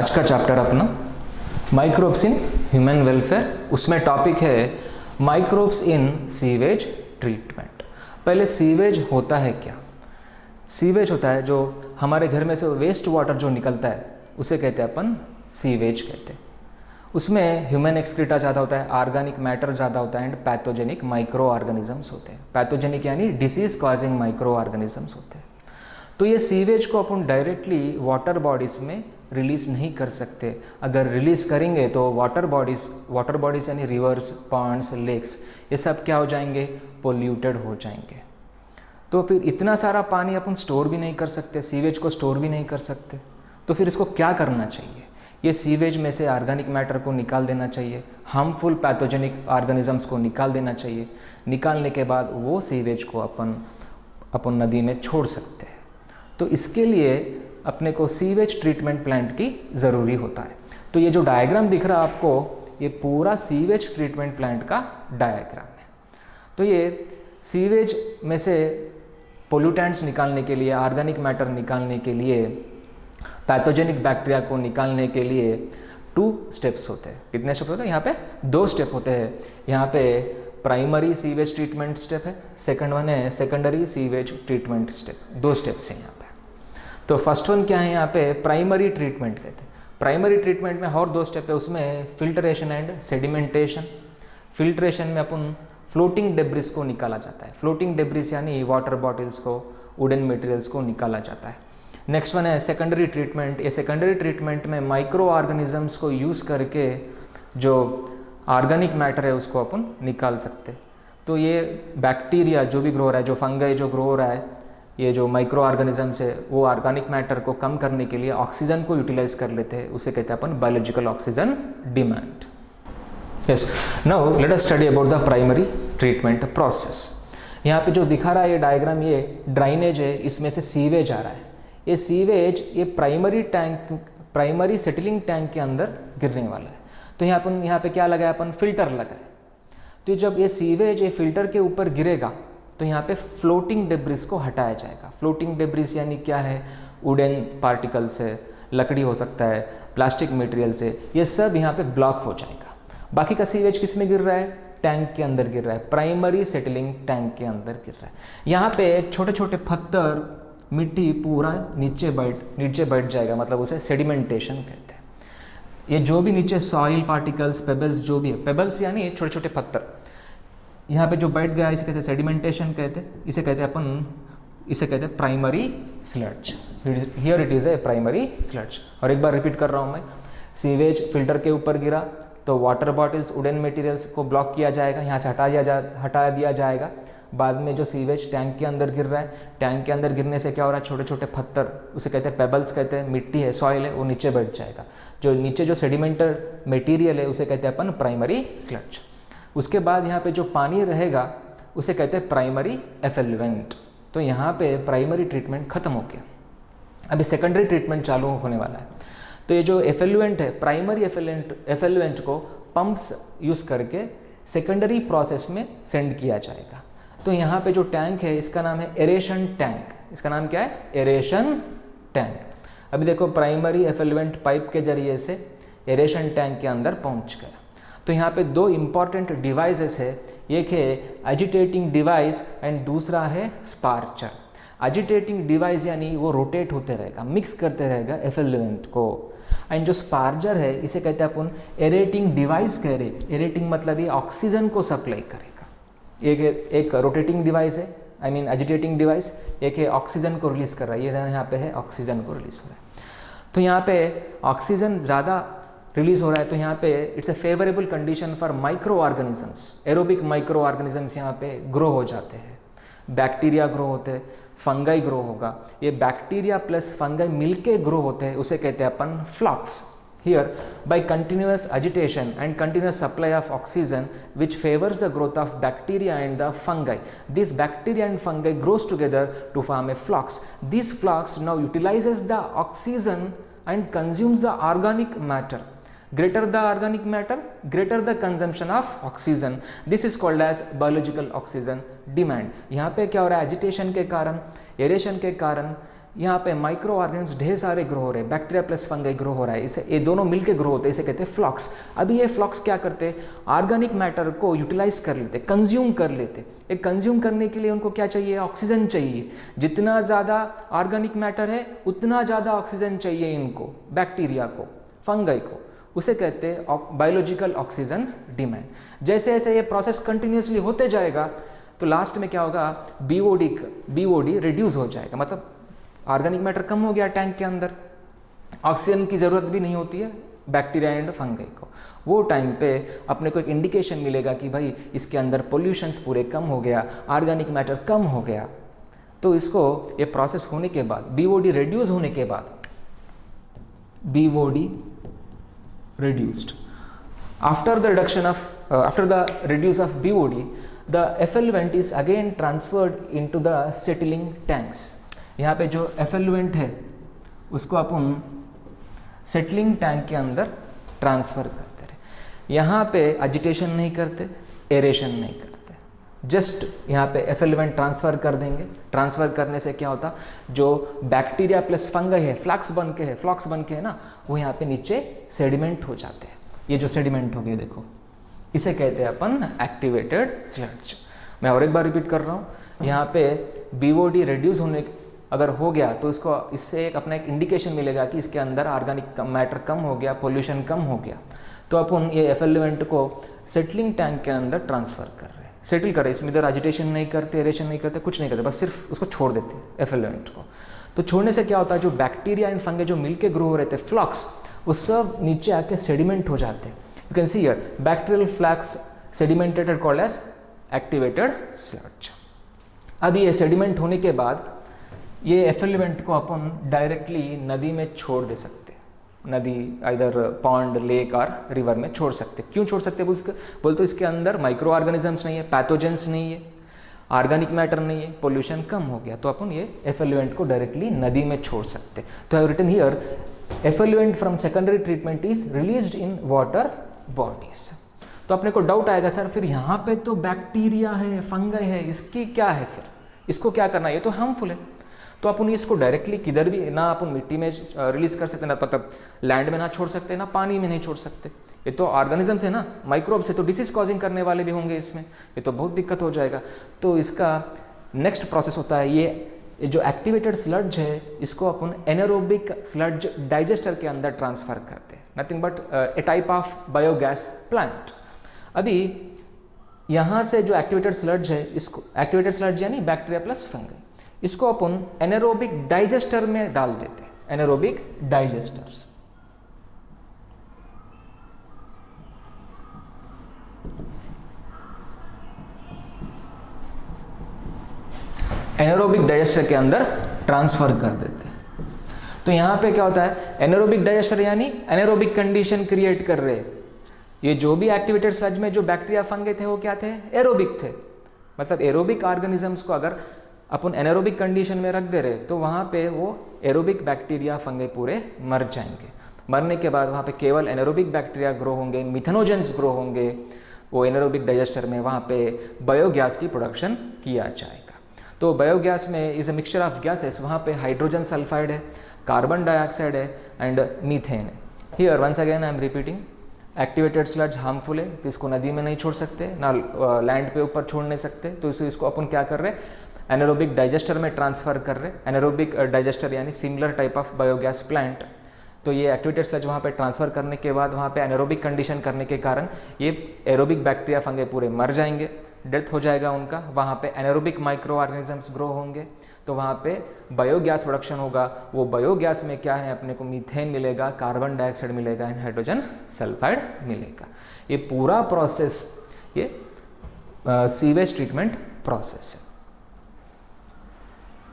आज का चैप्टर अपना माइक्रोब्स इन ह्यूमन वेलफेयर, उसमें टॉपिक है माइक्रोब्स इन सीवेज ट्रीटमेंट। पहले सीवेज होता है क्या? सीवेज होता है जो हमारे घर में से वेस्ट वाटर जो निकलता है उसे कहते हैं अपन सीवेज कहते हैं। उसमें ह्यूमन एक्सक्रीटा ज़्यादा होता है, ऑर्गेनिक मैटर ज़्यादा होता है एंड पैथोजेनिक माइक्रो ऑर्गेनिजम्स होते हैं। पैथोजेनिक यानी डिसीज कॉजिंग माइक्रो ऑर्गेनिजम्स होते हैं। तो ये सीवेज को अपन डायरेक्टली वाटर बॉडीज़ में रिलीज़ नहीं कर सकते। अगर रिलीज़ करेंगे तो वाटर बॉडीज़ यानी रिवर्स, पॉन्ड्स, लेक्स, ये सब क्या हो जाएंगे? पोल्यूटेड हो जाएंगे। तो फिर इतना सारा पानी अपन स्टोर भी नहीं कर सकते, सीवेज को स्टोर भी नहीं कर सकते। तो फिर इसको क्या करना चाहिए? ये सीवेज में से ऑर्गेनिक मैटर को निकाल देना चाहिए, हार्मफुल पैथोजेनिक ऑर्गेनिजम्स को निकाल देना चाहिए। निकालने के बाद वो सीवेज को अपन नदी में छोड़ सकते हैं। तो इसके लिए अपने को सीवेज ट्रीटमेंट प्लांट की ज़रूरी होता है। तो ये जो डायग्राम दिख रहा है आपको, ये पूरा सीवेज ट्रीटमेंट प्लांट का डायग्राम है। तो ये सीवेज में से पोल्यूटेंट्स निकालने के लिए, ऑर्गेनिक मैटर निकालने के लिए, पैथोजेनिक बैक्टीरिया को निकालने के लिए 2 स्टेप्स होते हैं। कितने स्टेप होते हैं? यहाँ पे 2 स्टेप होते हैं। यहाँ पे प्राइमरी सीवेज ट्रीटमेंट स्टेप है, सेकंड वन है secondary sewage treatment step. 2 steps हैं यहाँ पे। तो फर्स्ट वन क्या है? यहाँ पे प्राइमरी ट्रीटमेंट कहते हैं। प्राइमरी ट्रीटमेंट में और 2 स्टेप है, उसमें फिल्ट्रेशन एंड सेडिमेंटेशन। फिल्ट्रेशन में अपन फ्लोटिंग डेब्रिस को निकाला जाता है। फ्लोटिंग डेब्रिस यानी वाटर बॉटल्स को, वुडन मटेरियल्स को निकाला जाता है। नेक्स्ट वन है सेकेंडरी ट्रीटमेंट। ये सेकेंडरी ट्रीटमेंट में माइक्रो ऑर्गेनिजम्स को यूज़ करके जो ऑर्गेनिक मैटर है उसको अपन निकाल सकते। तो ये बैक्टीरिया जो भी ग्रो हो रहा है, जो फंगाई जो ग्रो हो रहा है, ये जो माइक्रो ऑर्गेनिजम्स है, वो ऑर्गेनिक मैटर को कम करने के लिए ऑक्सीजन को यूटिलाइज कर लेते हैं। उसे कहते हैं अपन biological oxygen demand. Yes, now let us study about the primary treatment process. यहाँ पे जो दिखा रहा है ये डायग्राम, ये ड्राइनेज है, इसमें से सीवेज आ रहा है। ये सीवेज ये प्राइमरी सेटलिंग टैंक के अंदर गिरने वाला है। तो यहाँ पे क्या लगा है? अपन फिल्टर लगा है। तो जब ये सीवेज ये फिल्टर के ऊपर गिरेगा तो यहाँ पे फ्लोटिंग डेब्रिस को हटाया जाएगा। फ्लोटिंग डेब्रिस यानी क्या है? वुडन पार्टिकल्स है, लकड़ी हो सकता है, प्लास्टिक मटेरियल से, ये सब यहाँ पे ब्लॉक हो जाएगा। बाकी का सीवेज किस में गिर रहा है? टैंक के अंदर गिर रहा है, प्राइमरी सेटलिंग टैंक के अंदर गिर रहा है। यहाँ पे छोटे छोटे पत्थर, मिट्टी पूरा नीचे बैठ जाएगा, मतलब उसे सेडिमेंटेशन कहते हैं। ये जो भी नीचे सॉइल पार्टिकल्स, पेबल्स जो भी है, पेबल्स यानी छोटे छोटे पत्थर यहाँ पे जो बैठ गया, इसे कहते हैं सेडिमेंटेशन कहते हैं। इसे कहते हैं primary sludge. Here it is a primary sludge. और एक बार रिपीट कर रहा हूँ मैं, सीवेज फिल्टर के ऊपर गिरा तो वाटर बॉटल्स, वुडन मटेरियल्स को ब्लॉक किया जाएगा, यहाँ से हटा दिया जाएगा। बाद में जो सीवेज टैंक के अंदर गिर रहा है, टैंक के अंदर गिरने से क्या हो रहा है? छोटे छोटे पत्थर, उसे कहते हैं पेबल्स कहते हैं, मिट्टी है, सॉइल है, वो नीचे बैठ जाएगा। जो नीचे जो सेडिमेंटेड मटेरियल है उसे कहते हैं अपन प्राइमरी स्लड्ज। उसके बाद यहाँ पे जो पानी रहेगा उसे कहते हैं प्राइमरी एफेल्युएंट। तो यहाँ पे प्राइमरी ट्रीटमेंट खत्म हो गया, अभी सेकेंडरी ट्रीटमेंट चालू होने वाला है। तो ये जो एफेल्युएंट है, प्राइमरी एफेल्युएंट को पंप्स यूज़ करके सेकेंडरी प्रोसेस में सेंड किया जाएगा। तो यहाँ पे जो टैंक है इसका नाम है एरेशन टैंक। इसका नाम क्या है? Aeration tank. अभी देखो प्राइमरी एफेल्युएंट पाइप के जरिए से एरेशन टैंक के अंदर पहुँच गया। तो यहाँ पे 2 इम्पॉर्टेंट डिवाइसेस है, एक है एजिटेटिंग डिवाइस एंड दूसरा है स्पार्चर। एजिटेटिंग डिवाइस यानी वो रोटेट होते रहेगा, मिक्स करते रहेगा एफेल्युएंट को। एंड जो स्पार्चर है इसे कहते हैं अपन एरेटिंग डिवाइस कह रहे। एरेटिंग मतलब ये ऑक्सीजन को सप्लाई करेगा। एक रोटेटिंग डिवाइस है, आई मीन एजिटेटिंग डिवाइस, एक है ऑक्सीजन को रिलीज कर रहा है। ये यहाँ पे है ऑक्सीजन को रिलीज हो रहा है। तो यहाँ पे ऑक्सीजन ज़्यादा रिलीज हो रहा है, तो यहाँ पे it's a favourable condition for micro organisms. Aerobic micro organisms यहाँ पे ग्रो हो जाते हैं। बैक्टीरिया ग्रो होते हैं, फंगाई ग्रो होगा। ये बैक्टीरिया प्लस फंगाई मिलके ग्रो होते हैं, उसे कहते हैं अपन फ्लॉक्स। Here, by continuous agitation and continuous supply of oxygen, which favors the growth of bacteria and the fungi, this bacteria and fungi grows together to form a flux. This flux now utilizes the oxygen and consumes the organic matter. Greater the organic matter, greater the consumption of oxygen. This is called as biological oxygen demand. यहाँ पे क्या हो रहा है? Agitation के कारण, aeration के कारण यहाँ पे माइक्रो ऑर्गेनिज्म ढेर सारे ग्रो हो रहे हैं, बैक्टीरिया प्लस फंगाई ग्रो हो रहा है, इसे ये दोनों मिलके ग्रो होते हैं, इसे कहते हैं फ्लॉक्स। अभी ये फ्लॉक्स क्या करते हैं, ऑर्गेनिक मैटर को यूटिलाइज कर लेते, कंज्यूम कर लेते। एक कंज्यूम करने के लिए उनको क्या चाहिए, ऑक्सीजन चाहिए। जितना ज़्यादा ऑर्गेनिक मैटर है उतना ज़्यादा ऑक्सीजन चाहिए इनको, बैक्टीरिया को, फंगाई को, उसे कहते हैं बायोलॉजिकल ऑक्सीजन डिमांड। जैसे जैसे ये प्रोसेस कंटिन्यूसली होते जाएगा तो लास्ट में क्या होगा, बीओडी रिड्यूस हो जाएगा, मतलब ऑर्गेनिक मैटर कम हो गया टैंक के अंदर, ऑक्सीजन की ज़रूरत भी नहीं होती है बैक्टीरिया एंड फंगाई को। वो टाइम पे अपने को एक इंडिकेशन मिलेगा कि भाई इसके अंदर पोल्यूशंस पूरे कम हो गया, ऑर्गेनिक मैटर कम हो गया। तो इसको ये प्रोसेस होने के बाद, बीओडी रिड्यूस होने के बाद, BOD reduced after the reduce of BOD, the effluent is again transferred into the settling tanks। यहाँ पे जो effluent है उसको अपन सेटलिंग टैंक के अंदर ट्रांसफ़र करते रहे। यहाँ पे एजिटेशन नहीं करते, एरेशन नहीं करते, जस्ट यहाँ पे effluent ट्रांसफ़र कर देंगे। ट्रांसफ़र करने से क्या होता, जो बैक्टीरिया प्लस फंगाई है, फ्लॉक्स बन के है ना, वो यहाँ पे नीचे सेडिमेंट हो जाते हैं। ये जो सेडिमेंट हो गए देखो, इसे कहते हैं अपन एक्टिवेटेड स्लड्ज। मैं और एक बार रिपीट कर रहा हूँ, यहाँ पे बीओडी रिड्यूस होने अगर हो गया तो इससे अपना एक इंडिकेशन मिलेगा कि इसके अंदर ऑर्गेनिक मैटर कम हो गया, पोल्यूशन कम हो गया। तो अपन ये एफेल्युएंट को सेटलिंग टैंक के अंदर ट्रांसफ़र कर रहे हैं, सेटल कर रहे हैं। इसमें इधर एजिटेशन नहीं करते, एरेशन नहीं करते, कुछ नहीं करते, बस सिर्फ उसको छोड़ देते हैं एफेल्युएंट को। तो छोड़ने से क्या होता है, जो बैक्टीरिया एंड फंगे जो मिलके ग्रो हो रहे थे, फ्लॉक्स, वो सब नीचे आके सेडिमेंट हो जाते हैं। You can see here bacterial flocs sedimented called as activated sludge. अभी ये सेडिमेंट होने के बाद ये एफेल्युएंट को अपन डायरेक्टली नदी में छोड़ दे सकते हैं। नदी इधर पॉन्ड, लेक और रिवर में छोड़ सकते। क्यों छोड़ सकते बोल तो इसके अंदर माइक्रो ऑर्गेनिजम्स नहीं है, पैथोजेंस नहीं है, ऑर्गेनिक मैटर नहीं है, पोल्यूशन कम हो गया, तो अपन ये एफेल्युएंट को डायरेक्टली नदी में छोड़ सकते। तो I have written here effluent from secondary treatment is released in water bodies. तो अपने को डाउट आएगा, सर फिर यहाँ पे तो बैक्टीरिया है, फंगाई है, इसकी क्या है, फिर इसको क्या करना है, ये तो हार्मफुल है। तो अपन इसको डायरेक्टली किधर भी ना अपन मिट्टी में रिलीज कर सकते, ना मतलब लैंड में ना छोड़ सकते, ना पानी में नहीं छोड़ सकते। ये तो ऑर्गेनिजम्स है ना, माइक्रोब्स है, तो डिसीज कॉजिंग करने वाले भी होंगे इसमें, ये तो बहुत दिक्कत हो जाएगा। तो इसका नेक्स्ट प्रोसेस होता है, ये जो एक्टिवेटेड स्लड्ज है इसको अपन एनारोबिक स्लड्ज डाइजेस्टर के अंदर ट्रांसफर करते हैं, nothing but A type of biogas plant. अभी यहाँ से जो एक्टिवेटेड स्लड्ज है, इसको एक्टिवेटेड स्लड्ज यानी बैक्टीरिया प्लस फंगाई, इसको अपन एनारोबिक डाइजेस्टर में डाल देते हैं, एनारोबिक डाइजेस्टर्स। एनारोबिक डाइजेस्टर के अंदर ट्रांसफर कर देते हैं। तो यहां पे क्या होता है, एनारोबिक डाइजेस्टर यानी एनारोबिक कंडीशन क्रिएट कर रहे हैं। ये जो भी एक्टिवेटेड स्लज में जो बैक्टीरिया फंगे थे वो क्या थे, एरोबिक थे। मतलब एरोबिक ऑर्गेनिजम्स को अगर अपन एनारोबिक कंडीशन में रख दे रहे तो वहाँ पे वो एरोबिक बैक्टीरिया फंगे पूरे मर जाएंगे। मरने के बाद वहाँ पे केवल एनारोबिक बैक्टीरिया ग्रो होंगे, मिथेनोजेंस ग्रो होंगे वो एनारोबिक डाइजेस्टर में, वहाँ पे बायोगैस की प्रोडक्शन किया जाएगा। तो बायोगैस में is a mixture of gases, वहाँ पे हाइड्रोजन सल्फाइड है, कार्बन डाइऑक्साइड है एंड मीथेन है। Here once again I am repeating, activated sludge harmful है, तो इसको नदी में नहीं छोड़ सकते, ना लैंड पे ऊपर छोड़ नहीं सकते। तो इसको अपन क्या कर रहे हैं, एनारोबिक डाइजेस्टर में ट्रांसफ़र कर रहे। एनारोबिक डाइजेस्टर यानी similar type of biogas plant. तो ये एक्टिवेटेड स्लज वहाँ पे ट्रांसफ़र करने के बाद वहाँ पे एनारोबिक कंडीशन करने के कारण ये एरोबिक बैक्टीरिया फंगे पूरे मर जाएंगे, डेथ हो जाएगा उनका। वहाँ पे एनारोबिक माइक्रो ऑर्गेनिजम्स ग्रो होंगे, तो वहाँ पे बायोगैस प्रोडक्शन होगा। वो बायोगैस में क्या है, अपने को मीथेन मिलेगा, कार्बन डाइऑक्साइड मिलेगा एंड हाइड्रोजन सल्फाइड मिलेगा। ये पूरा प्रोसेस ये सीवेज ट्रीटमेंट प्रोसेस है।